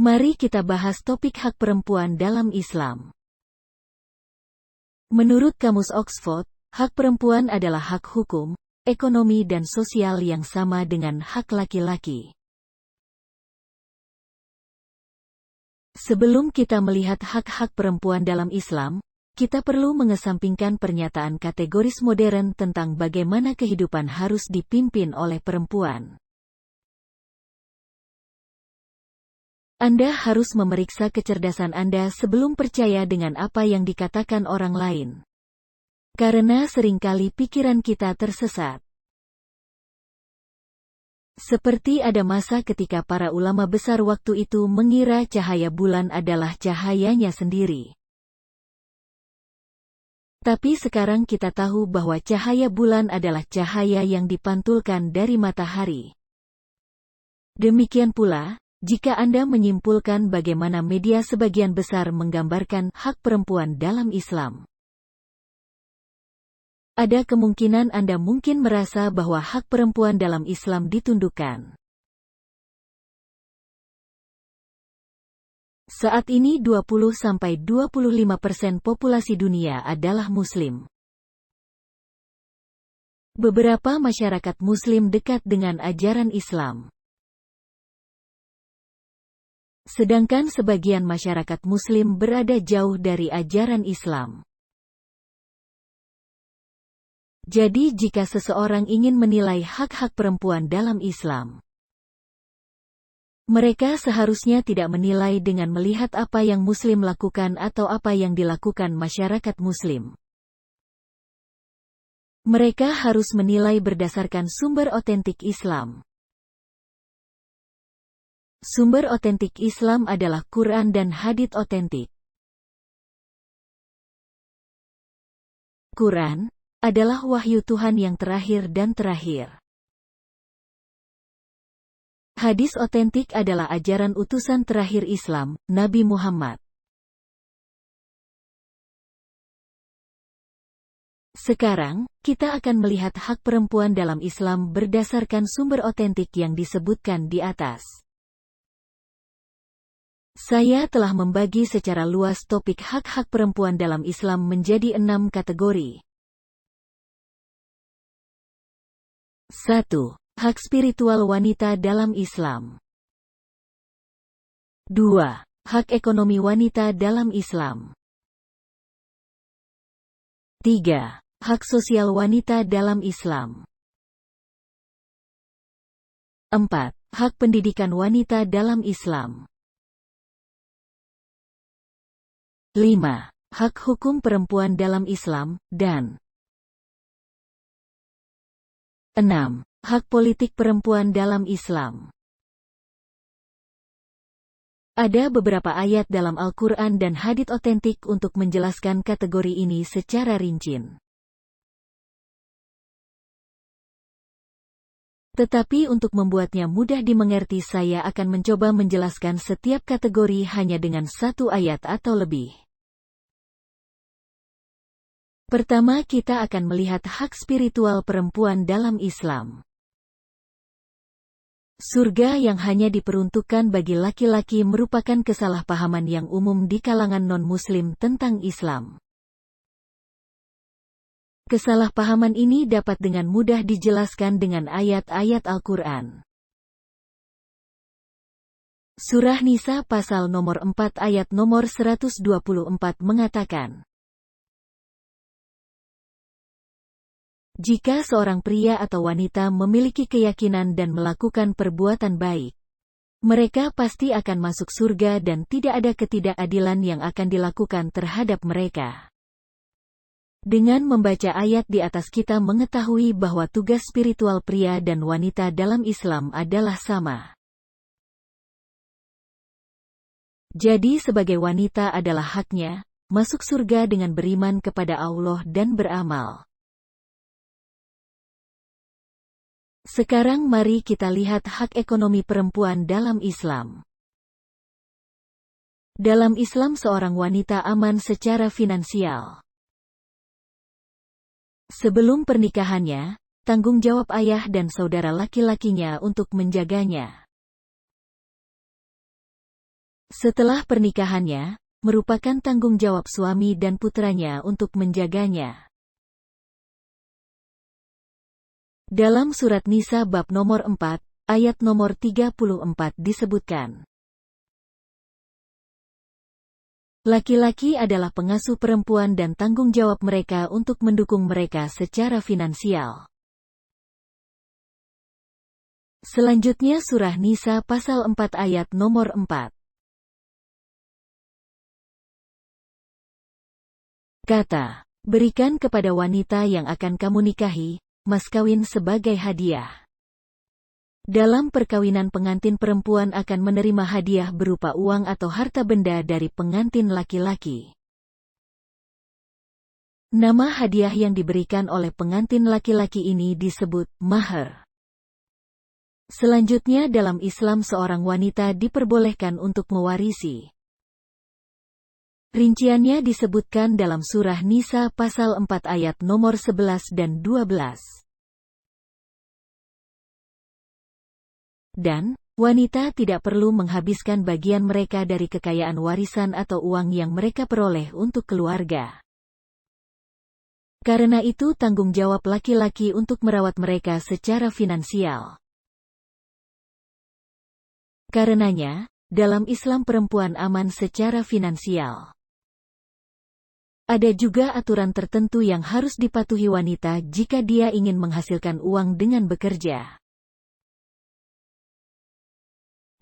Mari kita bahas topik hak perempuan dalam Islam. Menurut Kamus Oxford, hak perempuan adalah hak hukum, ekonomi dan sosial yang sama dengan hak laki-laki. Sebelum kita melihat hak-hak perempuan dalam Islam, kita perlu mengesampingkan pernyataan kategoris modern tentang bagaimana kehidupan harus dipimpin oleh perempuan. Anda harus memeriksa kecerdasan Anda sebelum percaya dengan apa yang dikatakan orang lain. Karena seringkali pikiran kita tersesat. Seperti ada masa ketika para ulama besar waktu itu mengira cahaya bulan adalah cahayanya sendiri. Tapi sekarang kita tahu bahwa cahaya bulan adalah cahaya yang dipantulkan dari matahari. Demikian pula, jika Anda menyimpulkan bagaimana media sebagian besar menggambarkan hak perempuan dalam Islam, ada kemungkinan Anda mungkin merasa bahwa hak perempuan dalam Islam ditundukkan. Saat ini 20–25% populasi dunia adalah Muslim. Beberapa masyarakat Muslim dekat dengan ajaran Islam. Sedangkan sebagian masyarakat Muslim berada jauh dari ajaran Islam. Jadi jika seseorang ingin menilai hak-hak perempuan dalam Islam, mereka seharusnya tidak menilai dengan melihat apa yang Muslim lakukan atau apa yang dilakukan masyarakat Muslim. Mereka harus menilai berdasarkan sumber otentik Islam. Sumber otentik Islam adalah Quran dan hadits otentik. Quran adalah wahyu Tuhan yang terakhir dan terakhir. Hadis otentik adalah ajaran utusan terakhir Islam, Nabi Muhammad. Sekarang, kita akan melihat hak perempuan dalam Islam berdasarkan sumber otentik yang disebutkan di atas. Saya telah membagi secara luas topik hak-hak perempuan dalam Islam menjadi 6 kategori. 1. Hak spiritual wanita dalam Islam. 2. Hak ekonomi wanita dalam Islam. 3. Hak sosial wanita dalam Islam. 4. Hak pendidikan wanita dalam Islam. 5. Hak hukum perempuan dalam Islam, dan 6. Hak politik perempuan dalam Islam. Ada beberapa ayat dalam Al-Quran dan hadits otentik untuk menjelaskan kategori ini secara rinci. Tetapi untuk membuatnya mudah dimengerti, saya akan mencoba menjelaskan setiap kategori hanya dengan satu ayat atau lebih. Pertama, kita akan melihat hak spiritual perempuan dalam Islam. Surga yang hanya diperuntukkan bagi laki-laki merupakan kesalahpahaman yang umum di kalangan non-Muslim tentang Islam. Kesalahpahaman ini dapat dengan mudah dijelaskan dengan ayat-ayat Al-Quran. Surah Nisa pasal nomor 4 ayat nomor 124 mengatakan, jika seorang pria atau wanita memiliki keyakinan dan melakukan perbuatan baik, mereka pasti akan masuk surga dan tidak ada ketidakadilan yang akan dilakukan terhadap mereka. Dengan membaca ayat di atas kita mengetahui bahwa tugas spiritual pria dan wanita dalam Islam adalah sama. Jadi sebagai wanita adalah haknya masuk surga dengan beriman kepada Allah dan beramal. Sekarang mari kita lihat hak ekonomi perempuan dalam Islam. Dalam Islam seorang wanita aman secara finansial. Sebelum pernikahannya, tanggung jawab ayah dan saudara laki-lakinya untuk menjaganya. Setelah pernikahannya, merupakan tanggung jawab suami dan putranya untuk menjaganya. Dalam surat Nisa bab nomor 4, ayat nomor 34 disebutkan, laki-laki adalah pengasuh perempuan dan tanggung jawab mereka untuk mendukung mereka secara finansial. Selanjutnya surah Nisa pasal 4 ayat nomor 4. Kata, berikan kepada wanita yang akan kamu nikahi, mas kawin sebagai hadiah. Dalam perkawinan pengantin perempuan akan menerima hadiah berupa uang atau harta benda dari pengantin laki-laki. Nama hadiah yang diberikan oleh pengantin laki-laki ini disebut mahar. Selanjutnya dalam Islam seorang wanita diperbolehkan untuk mewarisi. Rinciannya disebutkan dalam surah Nisa pasal 4 ayat nomor 11 dan 12. Dan, wanita tidak perlu menghabiskan bagian mereka dari kekayaan warisan atau uang yang mereka peroleh untuk keluarga. Karena itu tanggung jawab laki-laki untuk merawat mereka secara finansial. Karenanya, dalam Islam perempuan aman secara finansial. Ada juga aturan tertentu yang harus dipatuhi wanita jika dia ingin menghasilkan uang dengan bekerja.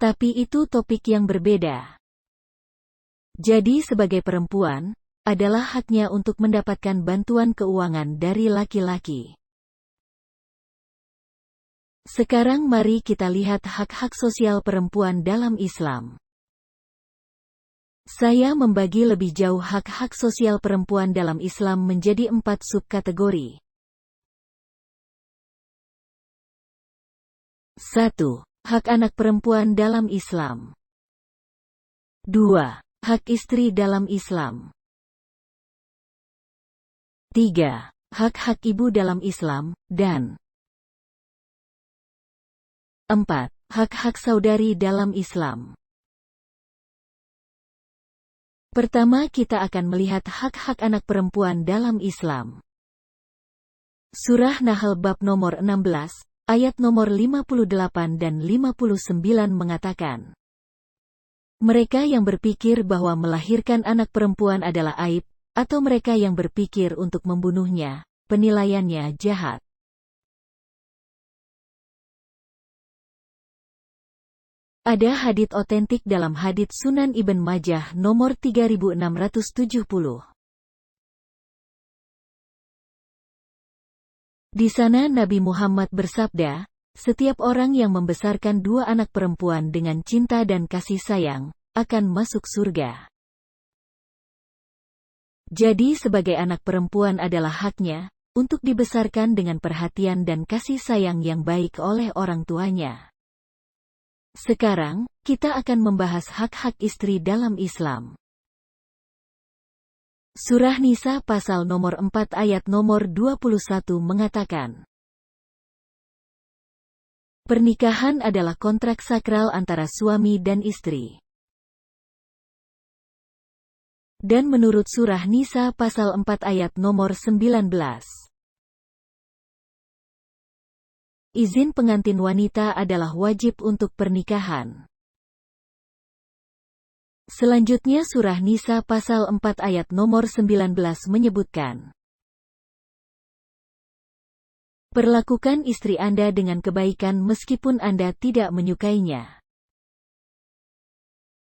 Tapi itu topik yang berbeda. Jadi sebagai perempuan, adalah haknya untuk mendapatkan bantuan keuangan dari laki-laki. Sekarang mari kita lihat hak-hak sosial perempuan dalam Islam. Saya membagi lebih jauh hak-hak sosial perempuan dalam Islam menjadi 4 subkategori. 1. Hak anak perempuan dalam Islam. 2. Hak istri dalam Islam. 3. Hak-hak ibu dalam Islam, dan 4. Hak-hak saudari dalam Islam. Pertama kita akan melihat hak-hak anak perempuan dalam Islam. Surah Nahl bab nomor 16, ayat nomor 58 dan 59 mengatakan, mereka yang berpikir bahwa melahirkan anak perempuan adalah aib, atau mereka yang berpikir untuk membunuhnya, penilaiannya jahat. Ada hadits otentik dalam hadits Sunan Ibn Majah nomor 3670. Di sana Nabi Muhammad bersabda, setiap orang yang membesarkan 2 anak perempuan dengan cinta dan kasih sayang, akan masuk surga. Jadi sebagai anak perempuan adalah haknya, untuk dibesarkan dengan perhatian dan kasih sayang yang baik oleh orang tuanya. Sekarang, kita akan membahas hak-hak istri dalam Islam. Surah Nisa pasal nomor 4 ayat nomor 21 mengatakan, pernikahan adalah kontrak sakral antara suami dan istri. Dan menurut surah Nisa pasal 4 ayat nomor 19, izin pengantin wanita adalah wajib untuk pernikahan. Selanjutnya surah Nisa pasal 4 ayat nomor 19 menyebutkan, perlakukan istri Anda dengan kebaikan meskipun Anda tidak menyukainya.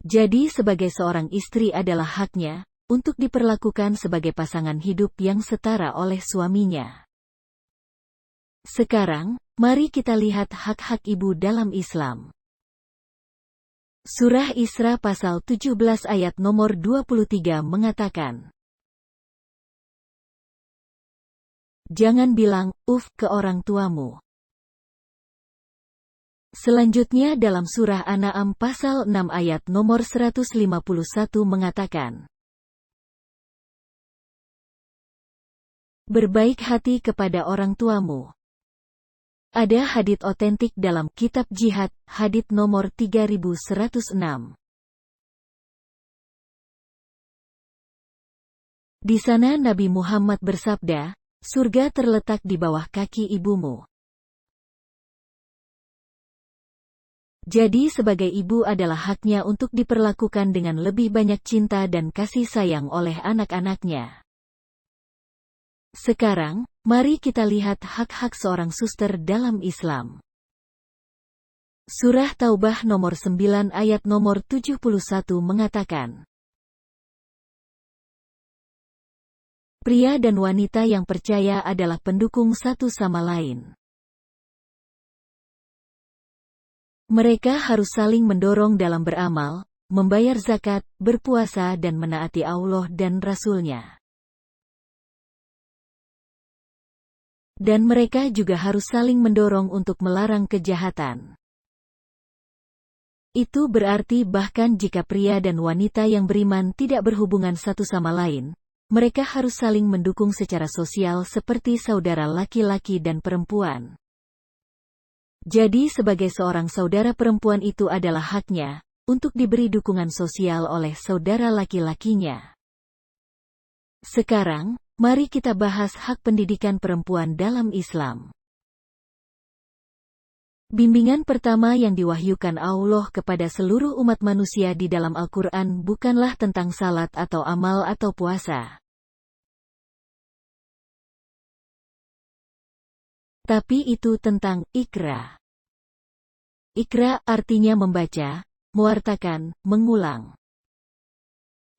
Jadi sebagai seorang istri adalah haknya, untuk diperlakukan sebagai pasangan hidup yang setara oleh suaminya. Sekarang, mari kita lihat hak-hak ibu dalam Islam. Surah Isra pasal 17 ayat nomor 23 mengatakan, jangan bilang, ke orang tuamu. Selanjutnya dalam surah An-Na'am pasal 6 ayat nomor 151 mengatakan, berbaik hati kepada orang tuamu. Ada hadits otentik dalam kitab jihad, hadits nomor 3106. Di sana Nabi Muhammad bersabda, surga terletak di bawah kaki ibumu. Jadi sebagai ibu adalah haknya untuk diperlakukan dengan lebih banyak cinta dan kasih sayang oleh anak-anaknya. Sekarang, mari kita lihat hak-hak seorang suster dalam Islam. Surah Taubah nomor 9 ayat nomor 71 mengatakan, pria dan wanita yang percaya adalah pendukung satu sama lain. Mereka harus saling mendorong dalam beramal, membayar zakat, berpuasa dan menaati Allah dan Rasul-Nya. Dan mereka juga harus saling mendorong untuk melarang kejahatan. Itu berarti bahkan jika pria dan wanita yang beriman tidak berhubungan satu sama lain, mereka harus saling mendukung secara sosial seperti saudara laki-laki dan perempuan. Jadi sebagai seorang saudara perempuan itu adalah haknya, untuk diberi dukungan sosial oleh saudara laki-lakinya. Sekarang, mari kita bahas hak pendidikan perempuan dalam Islam. Bimbingan pertama yang diwahyukan Allah kepada seluruh umat manusia di dalam Al-Quran bukanlah tentang salat atau amal atau puasa. Tapi itu tentang Iqra. Iqra artinya membaca, mewartakan, mengulang.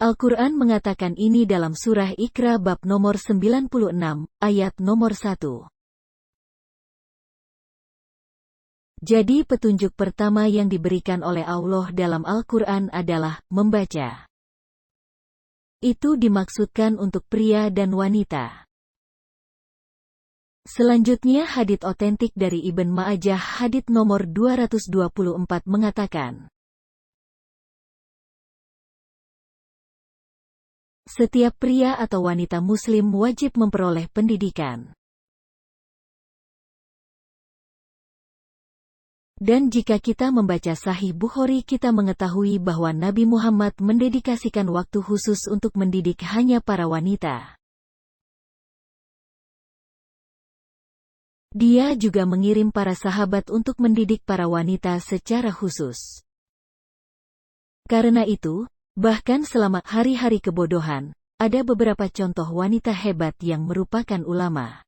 Al-Quran mengatakan ini dalam surah Iqra bab nomor 96, ayat nomor 1. Jadi petunjuk pertama yang diberikan oleh Allah dalam Al-Quran adalah membaca. Itu dimaksudkan untuk pria dan wanita. Selanjutnya hadits otentik dari Ibn Ma'ajah hadits nomor 224 mengatakan, setiap pria atau wanita muslim wajib memperoleh pendidikan. Dan jika kita membaca Sahih Bukhari kita mengetahui bahwa Nabi Muhammad mendedikasikan waktu khusus untuk mendidik hanya para wanita. Dia juga mengirim para sahabat untuk mendidik para wanita secara khusus. Karena itu, bahkan selama hari-hari kebodohan, ada beberapa contoh wanita hebat yang merupakan ulama.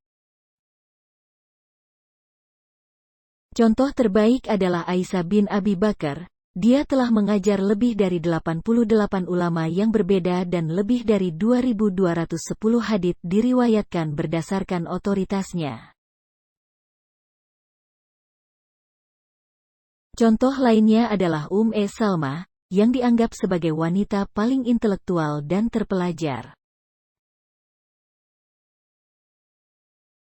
Contoh terbaik adalah Aisyah bin Abi Bakar. Dia telah mengajar lebih dari 88 ulama yang berbeda dan lebih dari 2.210 hadits diriwayatkan berdasarkan otoritasnya. Contoh lainnya adalah Salma, yang dianggap sebagai wanita paling intelektual dan terpelajar.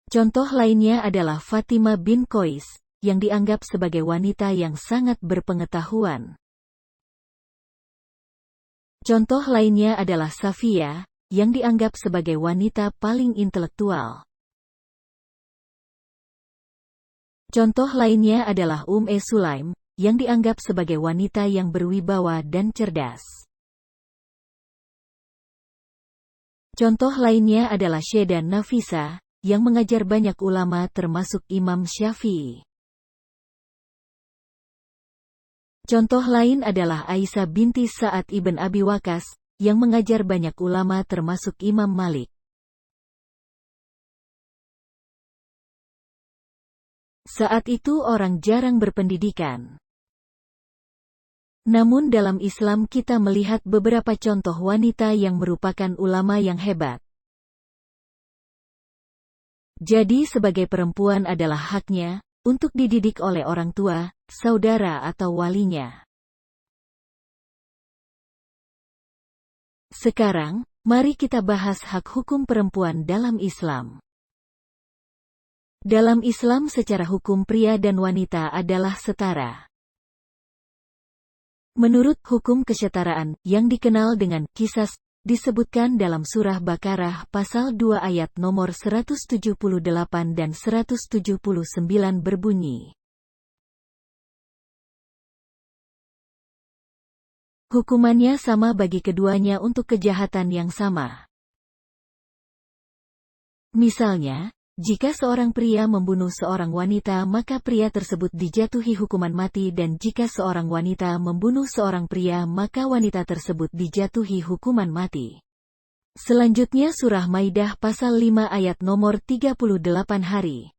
Contoh lainnya adalah Fatimah bin Qais, yang dianggap sebagai wanita yang sangat berpengetahuan. Contoh lainnya adalah Safiyah, yang dianggap sebagai wanita paling intelektual. Contoh lainnya adalah Sulaim, yang dianggap sebagai wanita yang berwibawa dan cerdas. Contoh lainnya adalah Syeda Nafisa, yang mengajar banyak ulama termasuk Imam Syafi'i. Contoh lain adalah Aisyah binti Sa'ad ibn Abi Waqqas, yang mengajar banyak ulama termasuk Imam Malik. Saat itu orang jarang berpendidikan. Namun dalam Islam kita melihat beberapa contoh wanita yang merupakan ulama yang hebat. Jadi sebagai perempuan adalah haknya, untuk dididik oleh orang tua, saudara atau walinya. Sekarang, mari kita bahas hak hukum perempuan dalam Islam. Dalam Islam secara hukum pria dan wanita adalah setara. Menurut hukum kesetaraan, yang dikenal dengan qisas, disebutkan dalam surah Baqarah pasal 2 ayat nomor 178 dan 179 berbunyi. Hukumannya sama bagi keduanya untuk kejahatan yang sama. Misalnya, jika seorang pria membunuh seorang wanita maka pria tersebut dijatuhi hukuman mati dan jika seorang wanita membunuh seorang pria maka wanita tersebut dijatuhi hukuman mati. Selanjutnya Surah Maidah pasal 5 ayat nomor 38 hari.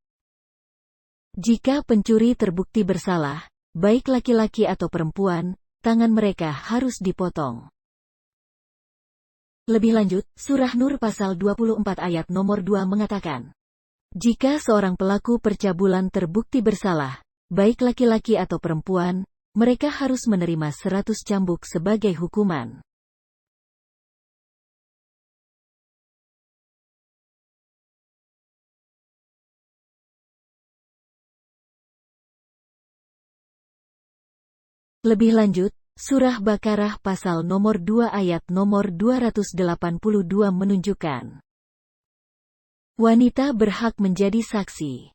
Jika pencuri terbukti bersalah, baik laki-laki atau perempuan, tangan mereka harus dipotong. Lebih lanjut, Surah Nur pasal 24 ayat nomor 2 mengatakan, jika seorang pelaku percabulan terbukti bersalah, baik laki-laki atau perempuan, mereka harus menerima 100 cambuk sebagai hukuman. Lebih lanjut, Surah Baqarah pasal nomor 2 ayat nomor 282 menunjukkan, wanita berhak menjadi saksi.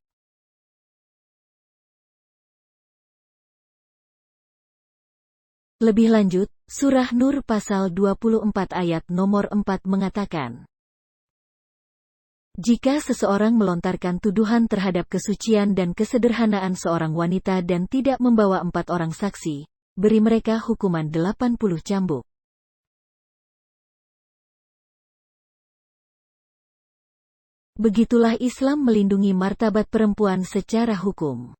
Lebih lanjut, Surah Nur pasal 24 ayat nomor 4 mengatakan, jika seseorang melontarkan tuduhan terhadap kesucian dan kesederhanaan seorang wanita dan tidak membawa 4 orang saksi, beri mereka hukuman 80 cambuk. Begitulah Islam melindungi martabat perempuan secara hukum.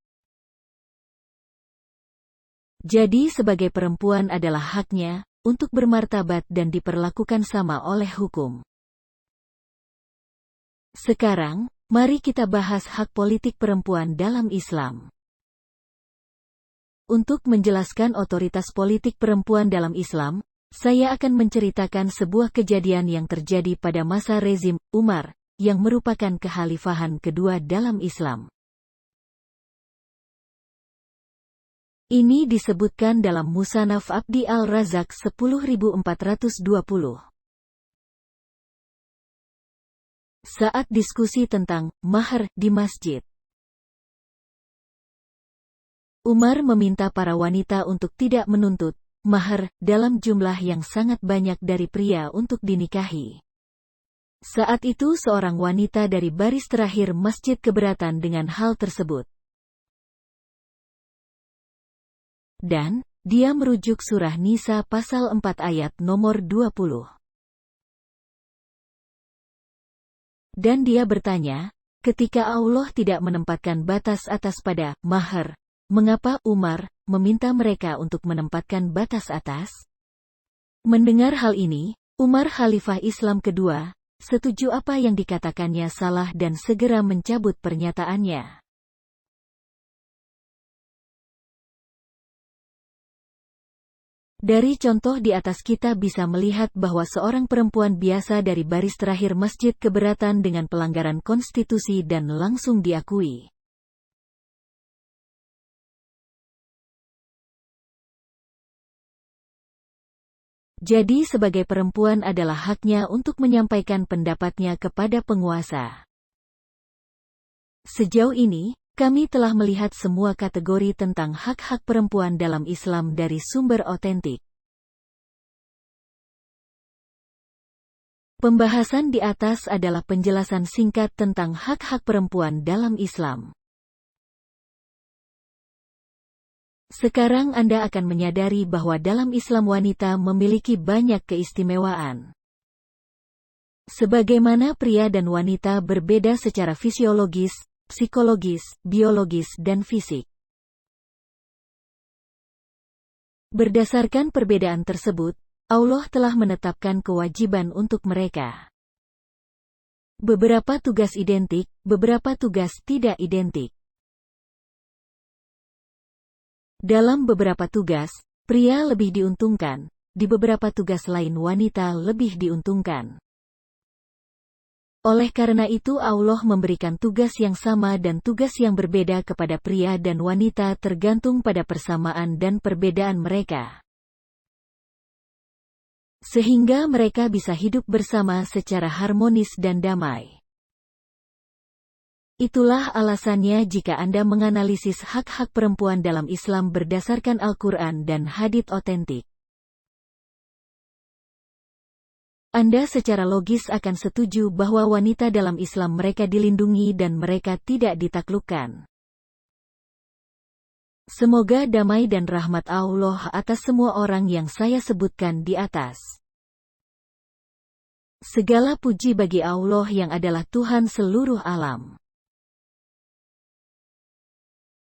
Jadi sebagai perempuan adalah haknya untuk bermartabat dan diperlakukan sama oleh hukum. Sekarang, mari kita bahas hak politik perempuan dalam Islam. Untuk menjelaskan otoritas politik perempuan dalam Islam, saya akan menceritakan sebuah kejadian yang terjadi pada masa rezim Umar, yang merupakan kekhalifahan kedua dalam Islam. Ini disebutkan dalam Musannaf Abdi al-Razak 10420. Saat diskusi tentang mahar di masjid, Umar meminta para wanita untuk tidak menuntut mahar dalam jumlah yang sangat banyak dari pria untuk dinikahi. Saat itu seorang wanita dari baris terakhir masjid keberatan dengan hal tersebut. Dan, dia merujuk surah Nisa pasal 4 ayat nomor 20. Dan dia bertanya, ketika Allah tidak menempatkan batas atas pada mahar, mengapa Umar meminta mereka untuk menempatkan batas atas? Mendengar hal ini, Umar Khalifah Islam kedua, setuju apa yang dikatakannya salah dan segera mencabut pernyataannya. Dari contoh di atas kita bisa melihat bahwa seorang perempuan biasa dari baris terakhir masjid keberatan dengan pelanggaran konstitusi dan langsung diakui. Jadi sebagai perempuan adalah haknya untuk menyampaikan pendapatnya kepada penguasa. Sejauh ini, kami telah melihat semua kategori tentang hak-hak perempuan dalam Islam dari sumber otentik. Pembahasan di atas adalah penjelasan singkat tentang hak-hak perempuan dalam Islam. Sekarang Anda akan menyadari bahwa dalam Islam wanita memiliki banyak keistimewaan. Sebagaimana pria dan wanita berbeda secara fisiologis, psikologis, biologis, dan fisik. Berdasarkan perbedaan tersebut, Allah telah menetapkan kewajiban untuk mereka. Beberapa tugas identik, beberapa tugas tidak identik. Dalam beberapa tugas, pria lebih diuntungkan, di beberapa tugas lain wanita lebih diuntungkan. Oleh karena itu Allah memberikan tugas yang sama dan tugas yang berbeda kepada pria dan wanita tergantung pada persamaan dan perbedaan mereka. Sehingga mereka bisa hidup bersama secara harmonis dan damai. Itulah alasannya jika Anda menganalisis hak-hak perempuan dalam Islam berdasarkan Al-Quran dan hadits otentik. Anda secara logis akan setuju bahwa wanita dalam Islam mereka dilindungi dan mereka tidak ditaklukkan. Semoga damai dan rahmat Allah atas semua orang yang saya sebutkan di atas. Segala puji bagi Allah yang adalah Tuhan seluruh alam.